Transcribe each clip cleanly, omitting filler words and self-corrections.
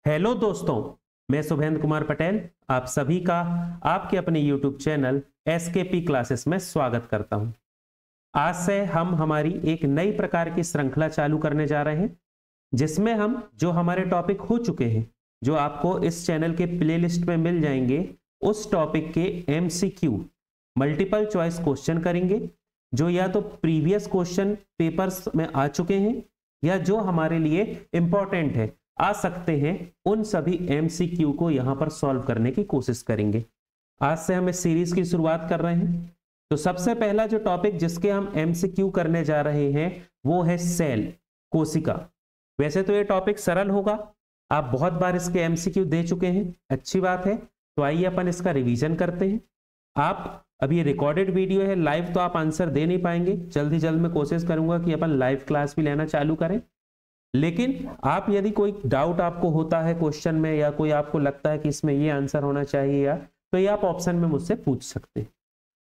Hello दोस्तों, मैं शुभेंद्र कुमार पटेल आप सभी का आपके अपने YouTube चैनल एसकेपी क्लासेस में स्वागत करता हूं। आज से हम हमारी एक नई प्रकार की श्रृंखला चालू करने जा रहे हैं, जिसमें हम जो हमारे टॉपिक हो चुके हैं, जो आपको इस चैनल के प्लेलिस्ट में मिल जाएंगे, उस टॉपिक के MCQ मल्टीपल चॉइस क्वेश्चन करेंगे, जो या तो प्रीवियस क्वेश्चन पेपर्स में आ चुके हैं या जो हमारे लिए इंपॉर्टेंट है, आ सकते हैं, उन सभी MCQ को यहां पर सॉल्व करने की कोशिश करेंगे। आज से हम इस सीरीज की शुरुआत कर रहे हैं। तो सबसे पहला जो टॉपिक जिसके हम MCQ करने जा रहे हैं वो है सेल, कोशिका। वैसे तो ये टॉपिक सरल होगा, आप बहुत बार इसके MCQ दे चुके हैं, अच्छी बात है। तो आइए अपन इसका रिवीजन करते हैं। आप अभी ये रिकॉर्डेड वीडियो है, लाइव तो आप आंसर दे नहीं पाएंगे, जल्द ही जल्द मैं कोशिश करूंगा कि अपन लाइव क्लास भी लेना चालू करें। लेकिन आप यदि कोई डाउट आपको होता है क्वेश्चन में, या कोई आपको लगता है कि इसमें ये आंसर होना चाहिए या, तो ये आप ऑप्शन में मुझसे पूछ सकते हैं।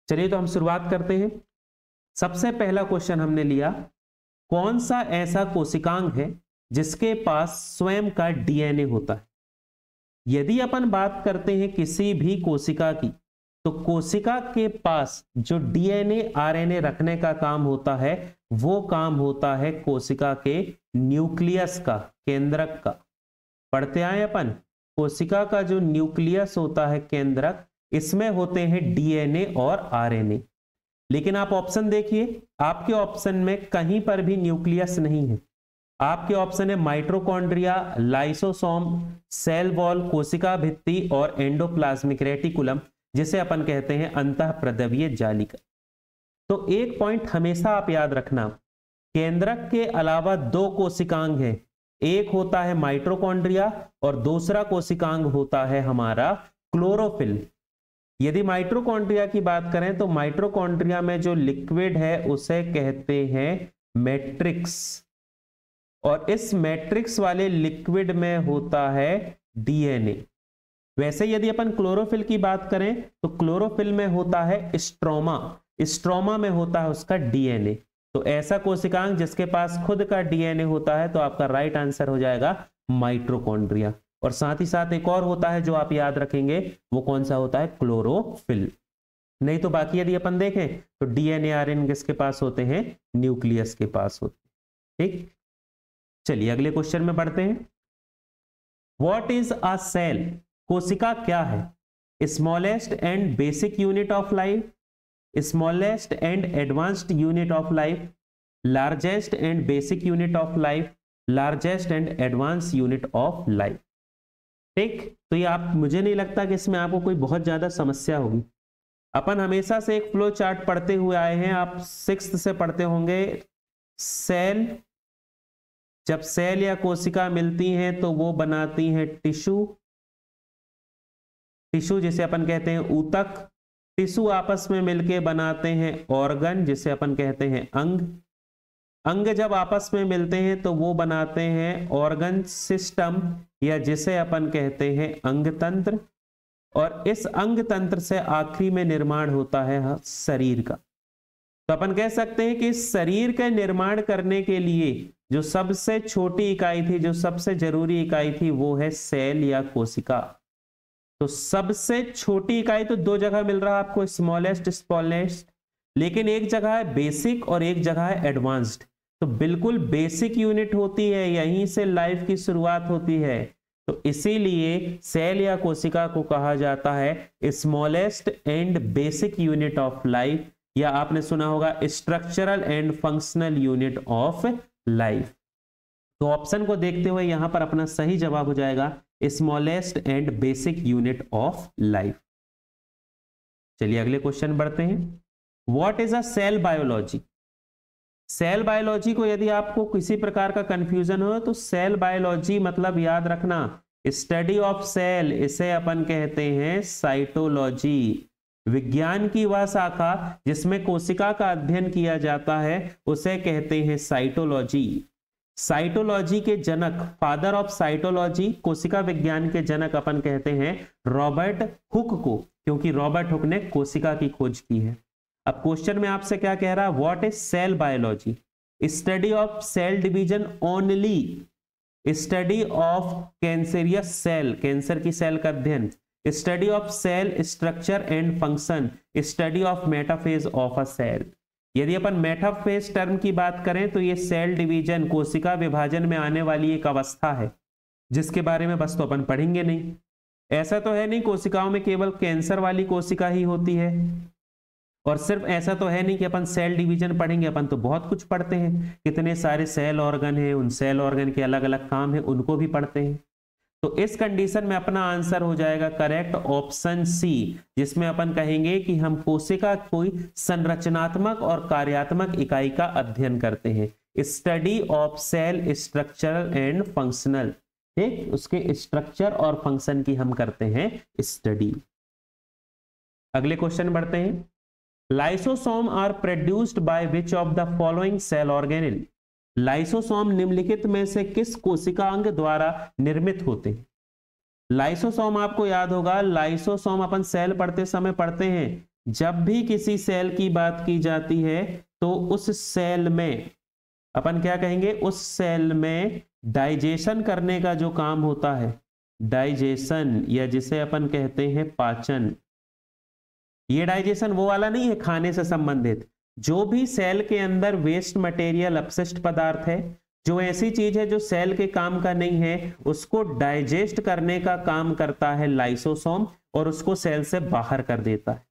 चलिए तो हम शुरुआत करते हैं। सबसे पहला क्वेश्चन हमने लिया, कौन सा ऐसा कोशिकांग है जिसके पास स्वयं का DNA होता है। यदि अपन बात करते हैं किसी भी कोशिका की, तो कोशिका के पास जो DNA RNA रखने का काम होता है, वो काम होता है कोशिका के न्यूक्लियस का, केंद्रक का। पढ़ते आए अपन, कोशिका का जो न्यूक्लियस होता है, केंद्रक, इसमें होते हैं DNA और RNA। लेकिन आप ऑप्शन देखिए, आपके ऑप्शन में कहीं पर भी न्यूक्लियस नहीं है। आपके ऑप्शन है माइटोकॉन्ड्रिया, लाइसोसोम, सेल वॉल, कोशिका भित्ति और एंडोप्लाज्मिक रेटिकुलम, जिसे अपन कहते हैं अंतःप्रद्रव्य जालिका। तो एक पॉइंट हमेशा आप याद रखना, केंद्रक के अलावा दो कोशिकांग हैं, एक होता है माइटोकॉन्ड्रिया और दूसरा कोशिकांग होता है हमारा क्लोरोफिल। यदि माइटोकॉन्ड्रिया की बात करें तो माइटोकॉन्ड्रिया में जो लिक्विड है उसे कहते हैं मैट्रिक्स, और इस मैट्रिक्स वाले लिक्विड में होता है DNA। वैसे यदि अपन क्लोरोफिल की बात करें तो क्लोरोफिल में होता है स्ट्रोमा, स्ट्रोमा में होता है उसका DNA। तो ऐसा कोशिकांग जिसके पास खुद का DNA होता है, तो आपका राइट आंसर हो जाएगा माइटोकॉन्ड्रिया। और साथ ही साथ एक और होता है जो आप याद रखेंगे, वो कौन सा होता है, क्लोरोफिल। नहीं तो बाकी यदि अपन देखें तो DNA RNA किसके पास होते हैं, न्यूक्लियस के पास होते हैं। ठीक, चलिए अगले क्वेश्चन में बढ़ते हैं। व्हाट इज अ सेल, कोशिका क्या है। Smallest and basic unit of life, smallest and advanced unit of life, largest and basic unit of life, largest and advance unit of life. ठीक, तो ये आप, मुझे नहीं लगता कि इसमें आपको कोई बहुत ज्यादा समस्या होगी। अपन हमेशा से एक फ्लो चार्ट पढ़ते हुए आए हैं, आप 6th से पढ़ते होंगे। सेल, जब सेल या कोशिका मिलती हैं तो वो बनाती हैं टिश्यू, टिश्यू जिसे अपन कहते हैं ऊतक। टिश्यू आपस में मिलके बनाते हैं ऑर्गन, जिसे अपन कहते हैं अंग। अंग जब आपस में मिलते हैं तो वो बनाते हैं ऑर्गन सिस्टम, या जिसे अपन कहते हैं अंग तंत्र। और इस अंग तंत्र से आखिरी में निर्माण होता है शरीर का। तो अपन कह सकते हैं कि शरीर का निर्माण करने के लिए जो सबसे छोटी इकाई थी, जो सबसे जरूरी इकाई थी, वो है सेल या कोशिका। तो सबसे छोटी इकाई तो दो जगह मिल रहा है आपको, स्मॉलेस्ट, स्मॉलेस्ट, लेकिन एक जगह है बेसिक और एक जगह है एडवांस्ड। तो बिल्कुल बेसिक यूनिट होती है, यहीं से लाइफ की शुरुआत होती है। तो इसीलिए सेल या कोशिका को कहा जाता है smallest and basic unit of life, या आपने सुना होगा structural and functional unit of life. तो ऑप्शन को देखते हुए यहां पर अपना सही जवाब हो जाएगा smallest and basic unit of life. चलिए अगले क्वेश्चन बढ़ते हैं। What is a cell biology. Cell biology को यदि आपको किसी प्रकार का कंफ्यूजन हो, तो सेल बायोलॉजी मतलब याद रखना स्टडी ऑफ सेल, इसे अपन कहते हैं साइटोलॉजी। विज्ञान की वह शाखा जिसमें कोशिका का अध्ययन किया जाता है, उसे कहते हैं साइटोलॉजी। साइटोलॉजी के जनक, फादर ऑफ साइटोलॉजी, कोशिका विज्ञान के जनक अपन कहते हैं रॉबर्ट हुक को, क्योंकि रॉबर्ट हुक ने कोशिका की खोज की है। अब क्वेश्चन में आपसे क्या कह रहा है, what is cell biology, study of cell division only study of cancerious cell, cancer की सेल का अध्ययन, study of cell structure and function, study of metaphase of a cell. यदि अपन मेटाफेज टर्म की बात करें तो ये सेल डिवीजन, कोशिका विभाजन में आने वाली एक अवस्था है जिसके बारे में बस तो अपन पढ़ेंगे नहीं। ऐसा तो है नहीं कोशिकाओं में केवल कैंसर वाली कोशिका ही होती है, और सिर्फ ऐसा तो है नहीं कि अपन सेल डिवीजन पढ़ेंगे, अपन तो बहुत कुछ पढ़ते हैं, कितने सारे सेल ऑर्गन हैं, उन सेल ऑर्गन के अलग अलग काम है, उनको भी पढ़ते हैं। तो इस कंडीशन में अपना आंसर हो जाएगा करेक्ट ऑप्शन सी, जिसमें अपन कहेंगे कि हम कोशिका कोई संरचनात्मक और कार्यात्मक इकाई का अध्ययन करते हैं, study of cell structural and functional. ठीक, उसके स्ट्रक्चर और फंक्शन की हम करते हैं स्टडी। अगले क्वेश्चन बढ़ते हैं। Lysosome are produced by which of the following cell organelle. Lysosome निम्नलिखित में से किस कोशिका अंग द्वारा निर्मित होते हैं। लाइसोसोम आपको याद होगा, लाइसोसोम अपन सेल पढ़ते समय पढ़ते हैं, जब भी किसी सेल की बात की जाती है तो उस सेल में अपन क्या कहेंगे, उस सेल में डाइजेशन करने का जो काम होता है, डाइजेशन, या जिसे अपन कहते हैं पाचन। ये डाइजेशन वो वाला नहीं है खाने से संबंधित, जो भी सेल के अंदर वेस्ट मटेरियल, अपशिष्ट पदार्थ है, जो ऐसी चीज है जो सेल के काम का नहीं है, उसको डाइजेस्ट करने का काम करता है लाइसोसोम, और उसको सेल से बाहर कर देता है।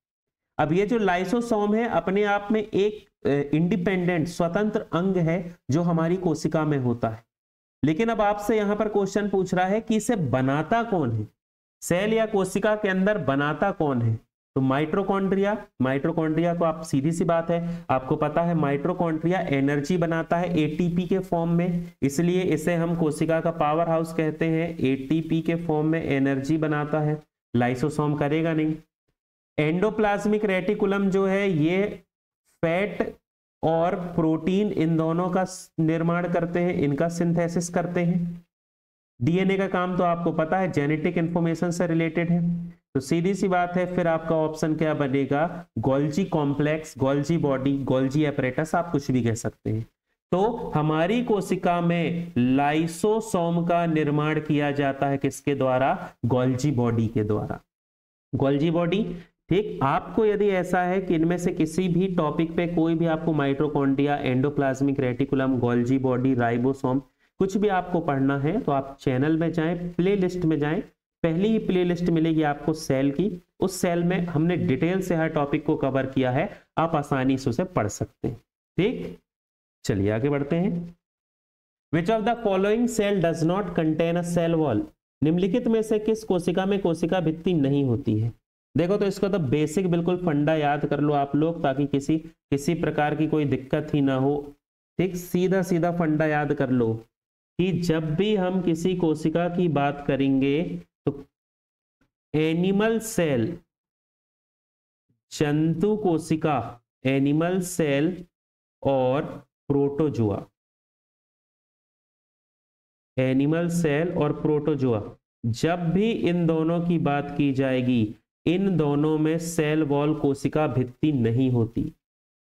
अब ये जो लाइसोसोम है अपने आप में एक इंडिपेंडेंट, स्वतंत्र अंग है जो हमारी कोशिका में होता है। लेकिन अब आपसे यहां पर क्वेश्चन पूछ रहा है कि इसे बनाता कौन है, सेल या कोशिका के अंदर बनाता कौन है। तो माइटोकॉन्ड्रिया, माइटोकॉन्ड्रिया को आप, सीधी सी बात है, आपको पता है माइटोकॉन्ड्रिया एनर्जी बनाता है एटीपी के फॉर्म में, इसलिए इसे हम कोशिका का पावर हाउस कहते हैं। एटीपी के फॉर्म में एनर्जी बनाता है, लाइसोसोम करेगा नहीं। एंडोप्लाज्मिक रेटिकुलम जो है ये फैट और प्रोटीन इन दोनों का निर्माण करते हैं, इनका सिंथेसिस करते हैं। डीएनए का काम तो आपको पता है, जेनेटिक इंफॉर्मेशन से रिलेटेड है। तो सीधी सी बात है, फिर आपका ऑप्शन क्या बनेगा, Golgi complex, Golgi body, Golgi apparatus, आप कुछ भी कह सकते हैं। तो हमारी कोशिका में लाइसोसोम का निर्माण किया जाता है किसके द्वारा, गोल्जी बॉडी के द्वारा। गोल्जी बॉडी, ठीक। आपको यदि ऐसा है कि इनमें से किसी भी टॉपिक पे कोई भी आपको mitochondria, endoplasmic reticulum, Golgi body, ribosome कुछ भी आपको पढ़ना है तो आप चैनल में जाएं, प्लेलिस्ट में जाएं, पहली ही प्लेलिस्ट मिलेगी आपको सेल की, उस सेल में हमने डिटेल से हर टॉपिक को कवर किया है, आप आसानी से उसे पढ़ सकते हैं। ठीक, चलिए आगे बढ़ते हैं। Which of the following cell does not contain a cell wall. निम्नलिखित में से किस कोशिका में कोशिका भित्ति नहीं होती है। देखो तो इसको तो बेसिक बिल्कुल फंडा याद कर लो आप लोग, ताकि किसी प्रकार की कोई दिक्कत ही ना हो। ठीक, सीधा सीधा फंडा याद कर लो कि जब भी हम किसी कोशिका की बात करेंगे तो एनिमल सेल, जंतु कोशिका, एनिमल सेल और प्रोटोजुआ, एनिमल सेल और प्रोटोजुआ, जब भी इन दोनों की बात की जाएगी, इन दोनों में सेल वॉल, कोशिका भित्ति नहीं होती।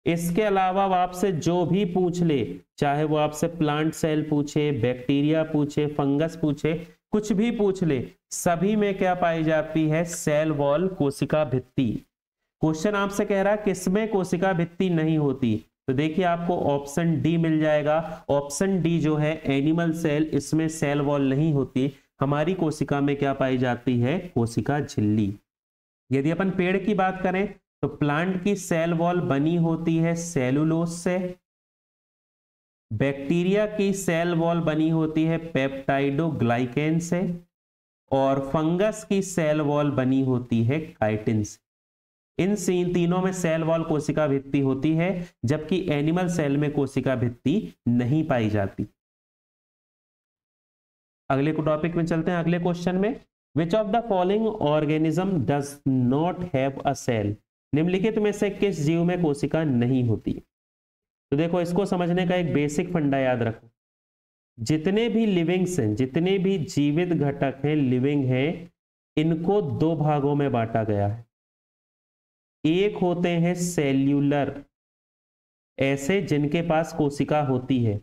इसके अलावा वो आपसे जो भी पूछ ले, चाहे वो आपसे प्लांट सेल पूछे, बैक्टीरिया पूछे, फंगस पूछे, कुछ भी पूछ ले, सभी में क्या पाई जाती है, सेल वॉल, कोशिका भित्ति। क्वेश्चन आपसे कह रहा है किसमें कोशिका भित्ति नहीं होती, तो देखिए आपको ऑप्शन डी मिल जाएगा। ऑप्शन डी जो है एनिमल सेल, इसमें सेल वॉल नहीं होती। हमारी कोशिका में क्या पाई जाती है, कोशिका झिल्ली। यदि अपन पेड़ की बात करें तो प्लांट की सेल वॉल बनी होती है सेलुलोज से, बैक्टीरिया की सेल वॉल बनी होती है पेप्टाइडोग्लाइकेन से, और फंगस की सेल वॉल बनी होती है काइटिन से। इन तीनों में सेल वॉल, कोशिका भित्ति होती है, जबकि एनिमल सेल में कोशिका भित्ति नहीं पाई जाती। अगले टॉपिक में चलते हैं, अगले क्वेश्चन में। Which of the following organism does not have a cell. निम्नलिखित में से किस जीव में कोशिका नहीं होती। तो देखो इसको समझने का एक बेसिक फंडा याद रखो, जितने भी लिविंग्स हैं, जितने भी जीवित घटक हैं, लिविंग हैं, इनको दो भागों में बांटा गया है। एक होते हैं सेल्यूलर, ऐसे जिनके पास कोशिका होती है,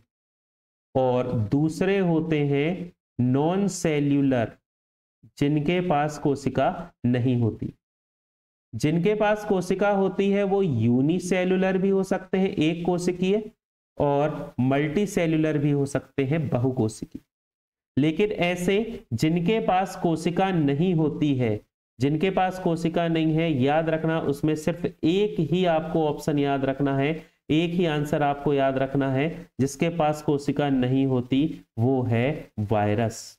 और दूसरे होते हैं नॉन सेल्यूलर, जिनके पास कोशिका नहीं होती। जिनके पास कोशिका होती है वो यूनिसेल्यूलर भी हो सकते हैं, एक कोशिकीय, और मल्टी सेल्यूलर भी हो सकते हैं, बहुकोशिकीय। लेकिन ऐसे जिनके पास कोशिका नहीं होती है, जिनके पास कोशिका नहीं है, याद रखना उसमें सिर्फ एक ही आपको ऑप्शन याद रखना है, एक ही आंसर आपको याद रखना है, जिसके पास कोशिका नहीं होती वो है वायरस।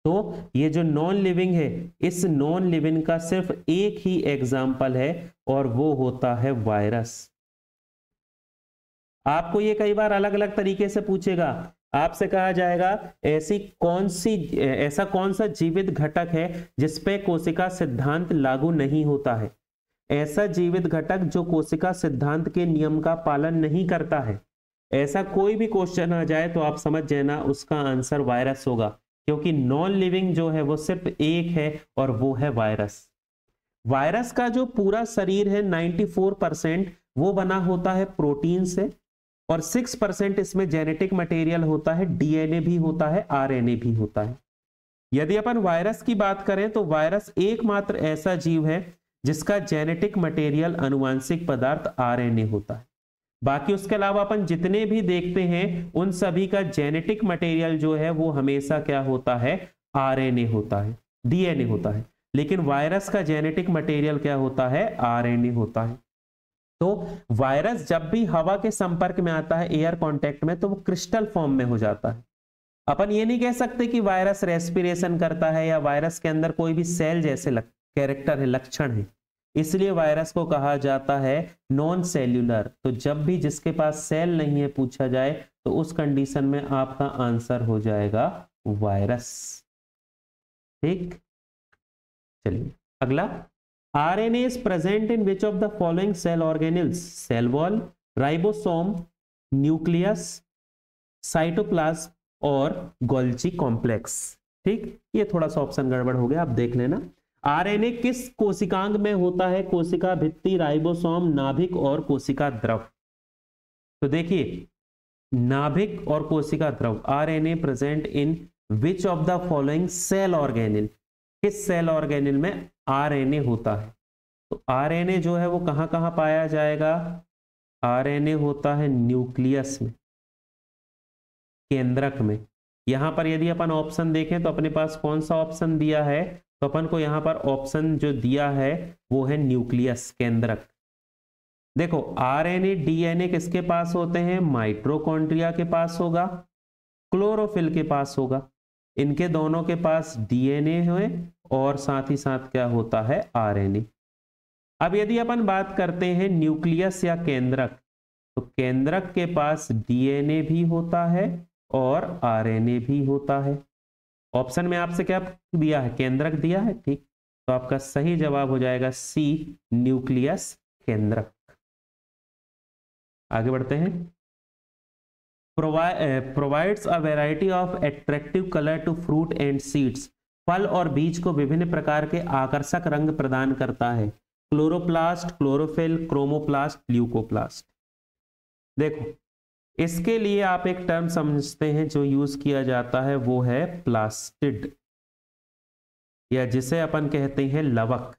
तो ये जो नॉन लिविंग है, इस नॉन लिविंग का सिर्फ एक ही एग्जाम्पल है और वो होता है वायरस। आपको ये कई बार अलग अलग तरीके से पूछेगा, आपसे कहा जाएगा ऐसा कौन सा जीवित घटक है जिसपे कोशिका सिद्धांत लागू नहीं होता है। ऐसा जीवित घटक जो कोशिका सिद्धांत के नियम का पालन नहीं करता है। ऐसा कोई भी क्वेश्चन आ जाए तो आप समझ जाना उसका आंसर वायरस होगा, क्योंकि नॉन लिविंग जो है वो सिर्फ एक है और वो है वायरस। वायरस का जो पूरा शरीर है 94% वो बना होता है प्रोटीन से, और 6% इसमें जेनेटिक मटेरियल होता है, डीएनए भी होता है, आरएनए भी होता है। यदि अपन वायरस की बात करें तो वायरस एकमात्र ऐसा जीव है जिसका जेनेटिक मटेरियल आनुवंशिक पदार्थ आरएनए होता है। बाकी उसके अलावा अपन जितने भी देखते हैं उन सभी का जेनेटिक मटेरियल जो है वो हमेशा क्या होता है, आरएनए होता है, डीएनए होता है। लेकिन वायरस का जेनेटिक मटेरियल क्या होता है, आरएनए होता है। तो वायरस जब भी हवा के संपर्क में आता है, एयर कांटेक्ट में, तो वो क्रिस्टल फॉर्म में हो जाता है। अपन ये नहीं कह सकते कि वायरस रेस्पिरेशन करता है या वायरस के अंदर कोई भी सेल जैसे कैरेक्टर है, लक्षण है, इसलिए वायरस को कहा जाता है नॉन सेल्यूलर। तो जब भी जिसके पास सेल नहीं है पूछा जाए तो उस कंडीशन में आपका आंसर हो जाएगा वायरस। ठीक, चलिए अगला। RNA is present in which of the following cell organelles? Cell wall, ribosome, nucleus, cytoplasm और गोल्जी कॉम्प्लेक्स। ठीक, ये थोड़ा सा ऑप्शन गड़बड़ हो गया, आप देख लेना। आरएनए किस कोशिकांग में होता है? कोशिका भित्ति, राइबोसोम, नाभिक और कोशिका द्रव। तो देखिए, नाभिक और कोशिका द्रव, RNA present in which of the following cell organelle, किस सेल ऑर्गेनिल में आरएनए होता है? तो आरएनए जो है वो कहां कहां पाया जाएगा? आरएनए होता है न्यूक्लियस में, केंद्रक में। यहां पर यदि अपन ऑप्शन देखें तो अपने पास कौन सा ऑप्शन दिया है? तो अपन को यहां पर ऑप्शन जो दिया है वो है न्यूक्लियस, केंद्रक। देखो, आरएनए डीएनए किसके पास होते हैं? माइटोकॉन्ड्रिया के पास होगा, क्लोरोफिल के पास होगा। इनके दोनों के पास डीएनए है और साथ ही साथ क्या होता है? आरएनए। अब यदि अपन बात करते हैं न्यूक्लियस या केंद्रक, तो केंद्रक के पास डीएनए भी होता है और आरएनए भी होता है। ऑप्शन में आपसे क्या दिया है? केंद्रक दिया है। ठीक, तो आपका सही जवाब हो जाएगा सी, न्यूक्लियस केंद्रक। आगे बढ़ते हैं। Provides a variety of attractive colour to fruit and seeds, फल और बीज को विभिन्न प्रकार के आकर्षक रंग प्रदान करता है। Chloroplast, chlorophyll, chromoplast, leucoplast. देखो, इसके लिए आप एक टर्म समझते हैं जो यूज किया जाता है, वो है प्लास्टिड, या जिसे अपन कहते हैं लवक।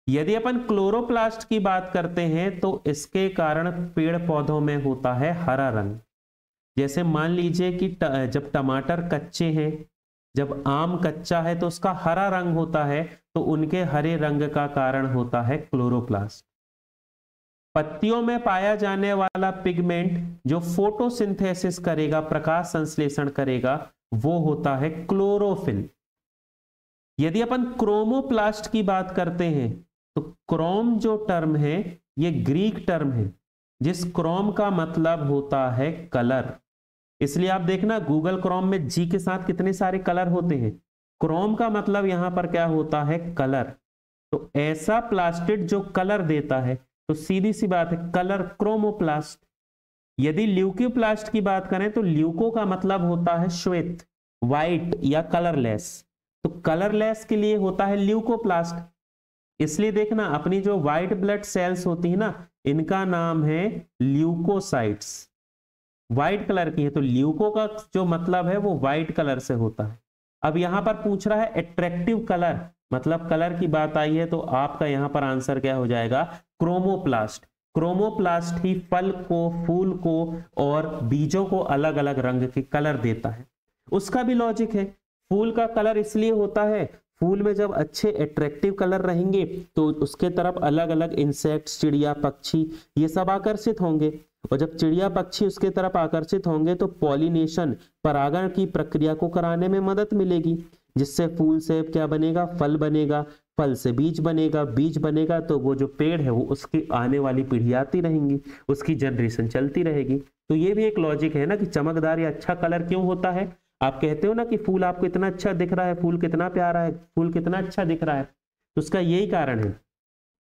यदि अपन क्लोरोप्लास्ट की बात करते हैं तो इसके कारण पेड़ पौधों में होता है हरा रंग। जैसे मान लीजिए कि जब टमाटर कच्चे हैं, जब आम कच्चा है तो उसका हरा रंग होता है, तो उनके हरे रंग का कारण होता है क्लोरोप्लास्ट। पत्तियों में पाया जाने वाला पिगमेंट जो फोटोसिंथेसिस करेगा, प्रकाश संश्लेषण करेगा, वो होता है क्लोरोफिल। यदि अपन क्रोमोप्लास्ट की बात करते हैं तो क्रोम जो टर्म है ये ग्रीक टर्म है, जिस क्रोम का मतलब होता है कलर। इसलिए आप देखना गूगल क्रोम में जी के साथ कितने सारे कलर होते हैं। क्रोम का मतलब यहां पर क्या होता है? कलर। तो ऐसा प्लास्टिड जो कलर देता है, तो सीधी सी बात है कलर क्रोमोप्लास्ट। यदि ल्यूकोप्लास्ट की बात करें तो ल्यूको का मतलब होता है श्वेत, व्हाइट या कलरलेस। तो कलरलेस के लिए होता है ल्यूकोप्लास्ट। इसलिए देखना अपनी जो व्हाइट ब्लड सेल्स होती है ना, इनका नाम है ल्यूकोसाइट्स। व्हाइट कलर की है, तो ल्यूको का जो मतलब है वो व्हाइट कलर से होता है। अब यहां पर पूछ रहा है एट्रैक्टिव कलर, मतलब कलर की बात आई है, तो आपका यहां पर आंसर क्या हो जाएगा, क्रोमोप्लास्ट। क्रोमोप्लास्ट ही फल को, फूल को और बीजों को अलग अलग रंग के कलर देता है। उसका भी लॉजिक है, फूल का कलर इसलिए होता है, फूल में जब अच्छे एट्रैक्टिव कलर रहेंगे तो उसके तरफ अलग अलग इंसेक्ट्स, चिड़िया, पक्षी, ये सब आकर्षित होंगे, और जब चिड़िया पक्षी उसके तरफ आकर्षित होंगे तो पॉलिनेशन, परागण की प्रक्रिया को कराने में मदद मिलेगी, जिससे फूल से क्या बनेगा, फल बनेगा, फल से बीज बनेगा, बीज बनेगा तो वो जो पेड़ है वो उसकी आने वाली पीढ़ी आती रहेंगी, उसकी जनरेशन चलती रहेगी। तो ये भी एक लॉजिक है ना कि चमकदार या अच्छा कलर क्यों होता है। आप कहते हो ना कि फूल आपको इतना अच्छा दिख रहा है, फूल कितना प्यारा है, फूल कितना अच्छा दिख रहा है, तो उसका यही कारण है।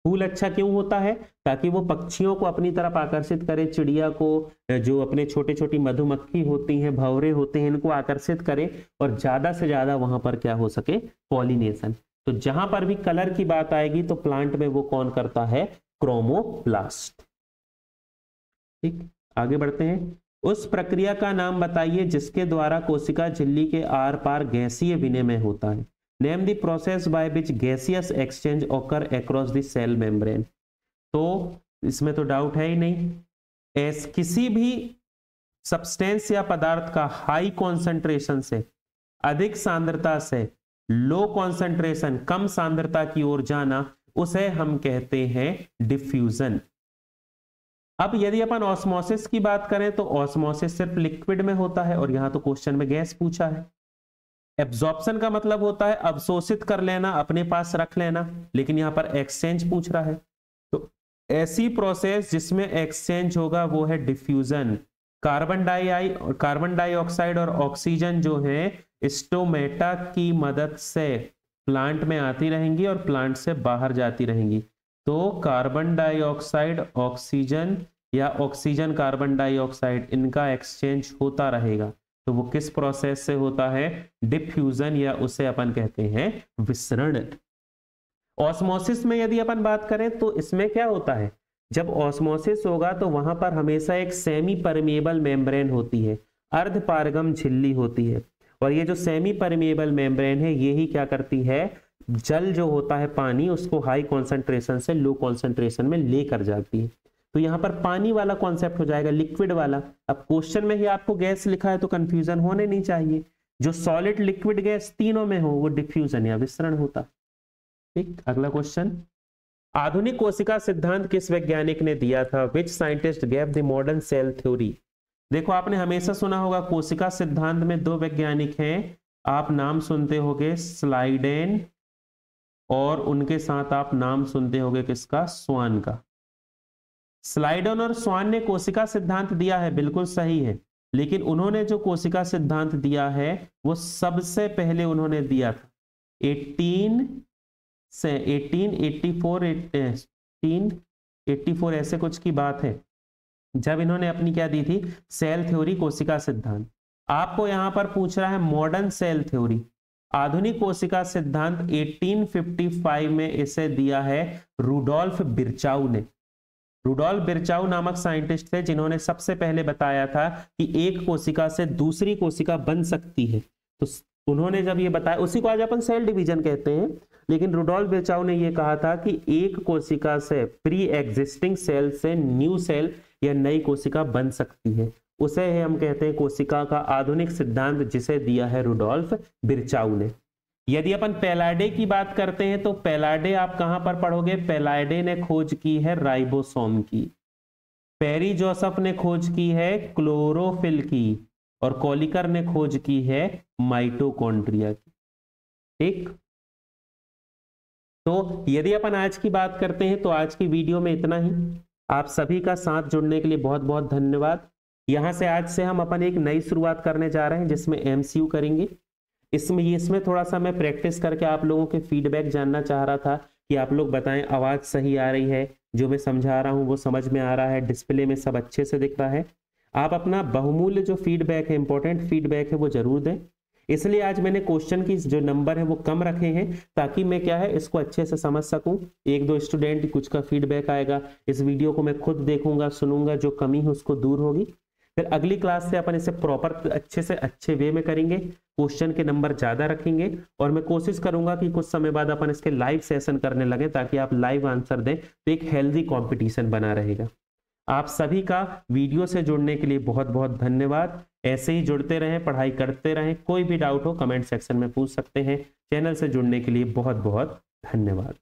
फूल अच्छा क्यों होता है, ताकि वो पक्षियों को अपनी तरफ आकर्षित करे, चिड़िया को, जो अपने छोटे छोटी मधुमक्खी होती हैं, भंवरे होते हैं, इनको आकर्षित करे और ज्यादा से ज्यादा वहां पर क्या हो सके, पॉलिनेशन। तो जहां पर भी कलर की बात आएगी तो प्लांट में वो कौन करता है, क्रोमोप्लास्ट। ठीक, आगे बढ़ते हैं। उस प्रक्रिया का नाम बताइए जिसके द्वारा कोशिका झिल्ली के आर पार गैसीय विनिमय होता है। Name the process by which gaseous exchange occur across the cell membrane. तो इसमें तो डाउट है ही नहीं, किसी भी सब्सटेंस या पदार्थ का हाई कॉन्सेंट्रेशन से अधिक सांद्रता से लो कॉन्सेंट्रेशन, कम सांद्रता की ओर जाना, उसे हम कहते हैं डिफ्यूजन। अब यदि अपन ऑस्मोसिस की बात करें तो ऑस्मोसिस सिर्फ लिक्विड में होता है, और यहां तो क्वेश्चन में गैस पूछा है। एब्जॉर्प्शन का मतलब होता है अवशोषित कर लेना, अपने पास रख लेना, लेकिन यहां पर एक्सचेंज पूछ रहा है। तो ऐसी प्रोसेस जिसमें एक्सचेंज होगा वो है डिफ्यूजन। कार्बन डाइऑक्साइड और ऑक्सीजन जो है स्टोमेटा की मदद से प्लांट में आती रहेंगी और प्लांट से बाहर जाती रहेंगी। तो कार्बन डाइऑक्साइड ऑक्सीजन या ऑक्सीजन कार्बन डाइऑक्साइड, इनका एक्सचेंज होता रहेगा। तो वो किस प्रोसेस से होता है, डिफ्यूजन, या उसे अपन कहते हैं विसरण। ऑस्मोसिस में यदि अपन बात करें तो इसमें क्या होता है, जब ऑस्मोसिस होगा तो वहां पर हमेशा एक सेमी परमिएबल मेम्ब्रेन होती है, अर्ध पारगम झिल्ली होती है, और ये जो सेमी परमिएबल मेम्ब्रेन है यही क्या करती है, जल जो होता है पानी, उसको हाई कॉन्सेंट्रेशन से लो कॉन्सेंट्रेशन में लेकर जाती है। तो यहां पर पानी वाला कॉन्सेप्ट हो जाएगा, लिक्विड वाला। अब क्वेश्चन में ही आपको गैस लिखा है तो कंफ्यूजन होने नहीं चाहिए, जो सॉलिड, लिक्विड, गैस तीनों में हो वो डिफ्यूजन या विसरण होता। ठीक, अगला क्वेश्चन। आधुनिक कोशिका सिद्धांत किस वैज्ञानिक ने दिया था, which scientist gave the modern cell theory. देखो आपने हमेशा सुना होगा कोशिका सिद्धांत में दो वैज्ञानिक हैं, आप नाम सुनते होंगे स्लाइडेन, और उनके साथ आप नाम सुनते होंगे किसका, स्वान का। स्लाइडेन और स्वान ने कोशिका सिद्धांत दिया है, बिल्कुल सही है, लेकिन उन्होंने जो कोशिका सिद्धांत दिया है वो सबसे पहले उन्होंने दिया था 1884 ऐसे कुछ की बात है, जब इन्होंने अपनी क्या दी थी, सेल थ्योरी, कोशिका सिद्धांत। आपको यहां पर पूछ रहा है मॉडर्न सेल थ्योरी, आधुनिक कोशिका सिद्धांत 1855 में इसे दिया है रुडोल्फ बिरचाउ ने। रुडोल्फ बिरचाउ नामक साइंटिस्ट थे जिन्होंने सबसे पहले बताया था कि एक कोशिका से दूसरी कोशिका बन सकती है। तो उन्होंने जब ये बताया, उसी को आज अपन सेल डिवीजन कहते हैं, लेकिन रुडोल्फ बिरचाउ ने ये कहा था कि एक कोशिका से, प्री एग्जिस्टिंग सेल से न्यू सेल या नई कोशिका बन सकती है, उसे हम कहते हैं कोशिका का आधुनिक सिद्धांत, जिसे दिया है रुडोल्फ बिरचाउ ने। यदि अपन पेलाडे की बात करते हैं तो पेलाडे आप कहां पर पढ़ोगे, पेलाडे ने खोज की है राइबोसोम की, पेरी जोसेफ ने खोज की है क्लोरोफिल की, और कोलिकर ने खोज की है माइटोकॉन्ड्रिया की। ठीक, तो यदि अपन आज की बात करते हैं तो आज की वीडियो में इतना ही। आप सभी का साथ जुड़ने के लिए बहुत बहुत धन्यवाद। यहां से आज से हम अपन एक नई शुरुआत करने जा रहे हैं जिसमें एमसीयू करेंगे। इसमें थोड़ा सा मैं प्रैक्टिस करके आप लोगों के फीडबैक जानना चाह रहा था कि आप लोग बताएं आवाज सही आ रही है, जो मैं समझा रहा हूं वो समझ में आ रहा है, डिस्प्ले में सब अच्छे से दिख रहा है। आप अपना बहुमूल्य जो फीडबैक है, इंपॉर्टेंट फीडबैक है, वो जरूर दें। इसलिए आज मैंने क्वेश्चन की जो नंबर है वो कम रखे हैं, ताकि मैं क्या है इसको अच्छे से समझ सकूं। एक दो स्टूडेंट कुछ का फीडबैक आएगा, इस वीडियो को मैं खुद देखूंगा, सुनूंगा, जो कमी है उसको दूर होगी। फिर अगली क्लास से अपन इसे प्रॉपर अच्छे से अच्छे वे में करेंगे, क्वेश्चन के नंबर ज्यादा रखेंगे और मैं कोशिश करूंगा कि कुछ समय बाद अपन इसके लाइव सेशन करने लगे ताकि आप लाइव आंसर दें, तो एक हेल्दी कंपटीशन बना रहेगा। आप सभी का वीडियो से जुड़ने के लिए बहुत बहुत धन्यवाद। ऐसे ही जुड़ते रहें, पढ़ाई करते रहें। कोई भी डाउट हो कमेंट सेक्शन में पूछ सकते हैं। चैनल से जुड़ने के लिए बहुत बहुत धन्यवाद।